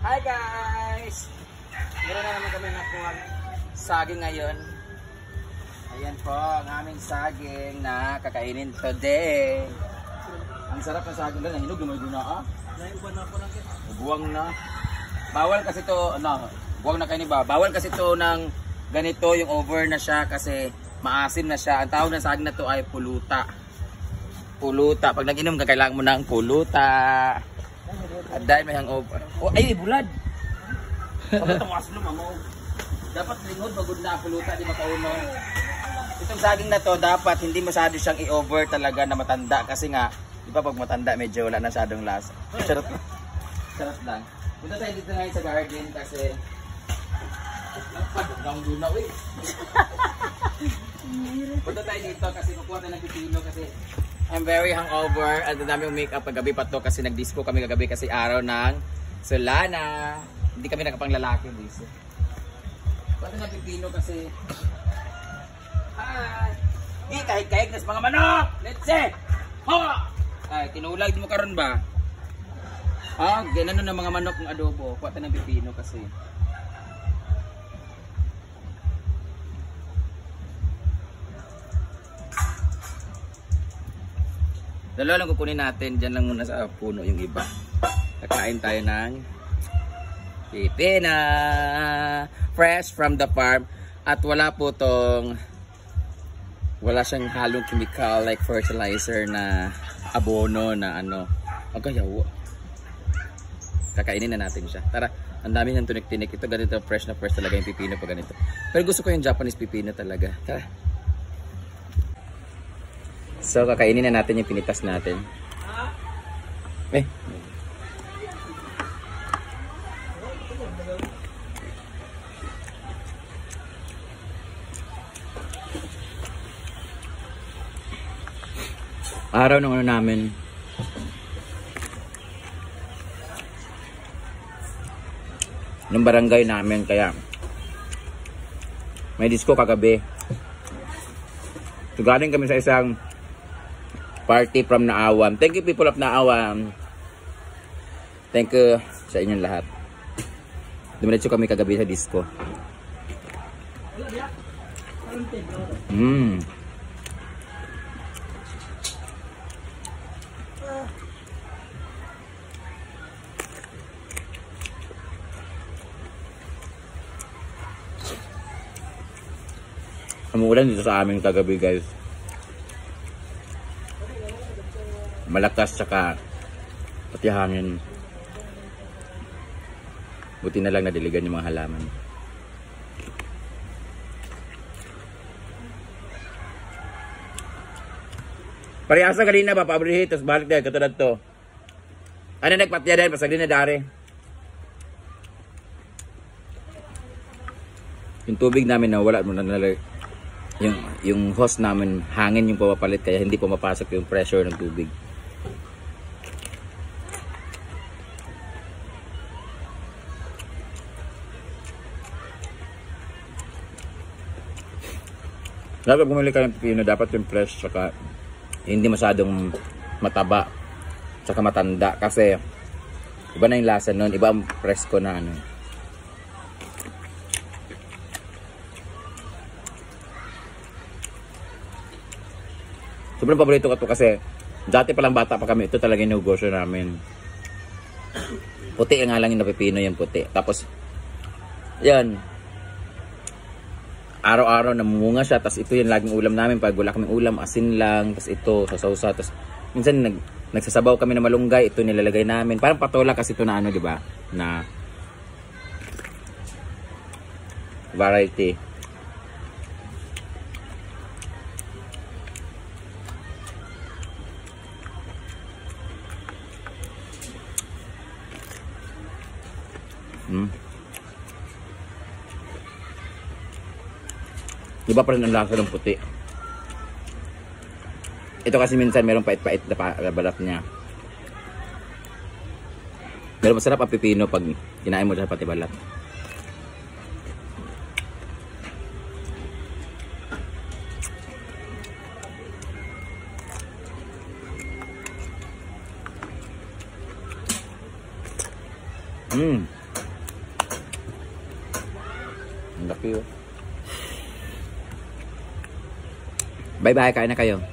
Hi guys! Meron na naman kami nakuha saging ngayon. Ayan po ang aming saging na kakainin today. Ang sarap ng saging. Ganun, hinog naman doon na ah. Naiuban na ako lang. Buwang na. Bawal kasi to, ano, buwang na kayo ni ba? Bawal kasi to ng ganito yung over na siya kasi maasim na siya. Ang tawag ng saging na to ay puluta. Puluta. Pag nag-inom ka, kailangan mo ng puluta. At dahil may hangover. Oh, ay, bulad! Dapat tawas naman mo. Dapat lingod, magod na puluta, di makauno. Itong saging na to, dapat hindi masyado siyang i-over talaga na matanda. Kasi nga, di ba pag matanda, medyo wala na masyadong lasa. Charot lang. Charot lang. Punta tayo dito ngayon sa garden kasi nang lunaw eh. Punta tayo dito kasi kukuha tayo ng pipino kasi I'm very hungover at dami yung makeup kagabi pa to kasi nag-disco kami kagabi kasi araw ng Solana. Hindi kami nakapanglalaki dito. Pati na pipino kasi kahit nas mga manok! Let's say! Ha! Ay, tinulag mo karon ba? Ganun ng mga manok ng adobo. Pati na pipino kasi dalawa lang kukunin natin. Diyan lang muna sa puno yung iba. Kakain tayo ng pipina. Fresh from the farm. At wala po tong wala siyang halong chemical like fertilizer na abono na ano. Agayaw. Kakainin na natin siya. Tara, ang dami ng tunik-tinik. Ito ganito fresh na fresh talaga yung pipino pa ganito. Pero gusto ko yung Japanese pipino talaga. Tara. So, kakainin na natin yung pinitas natin. Araw ng ano namin. Ng barangay namin, kaya may disco kagabi. So, galing kami sa isang party from Naawam. Thank you people of Naawam. Thank you sa inyong lahat. Dumiretso kami kagabi sa disco. Umuulan dito sa amin kagabi guys. Malakas tsaka pati hangin. Buti na lang nadiligan yung mga halaman. Parehasa kanina ba pabrihi tapos balik dahil katulad to. Ano nagpatya dahil pasagli na dari. Yung tubig namin na wala mo na nalag. Yung hose namin hangin yung papapalit kaya hindi pumapasok yung pressure ng tubig. Dapat bumili ka ng pipino, dapat yung fresh saka hindi masyadong mataba saka matanda kasi iba na yung lasa nun, iba ang presko na ano. Sobrang paborito ko to kasi dati palang bata pa kami, ito talaga yung negosyo namin. Puti nga lang yung napipino yung puti. Tapos yan, araw-araw namumunga siya, tapos ito yung laging ulam namin pag wala kaming ulam, asin lang, tapos ito sa sausa, tapos minsan nagsasabaw kami na malunggay, ito nilalagay namin, parang patola kasi ito na ano, di ba, na variety. Iba pa rin ang lasa ng puti. Ito kasi minsan merong pait-pait na balat niya. Pero masarap ang pipino pag kinain mo siya pati balat. Ang laki oh. Bye-bye, kain na kayo.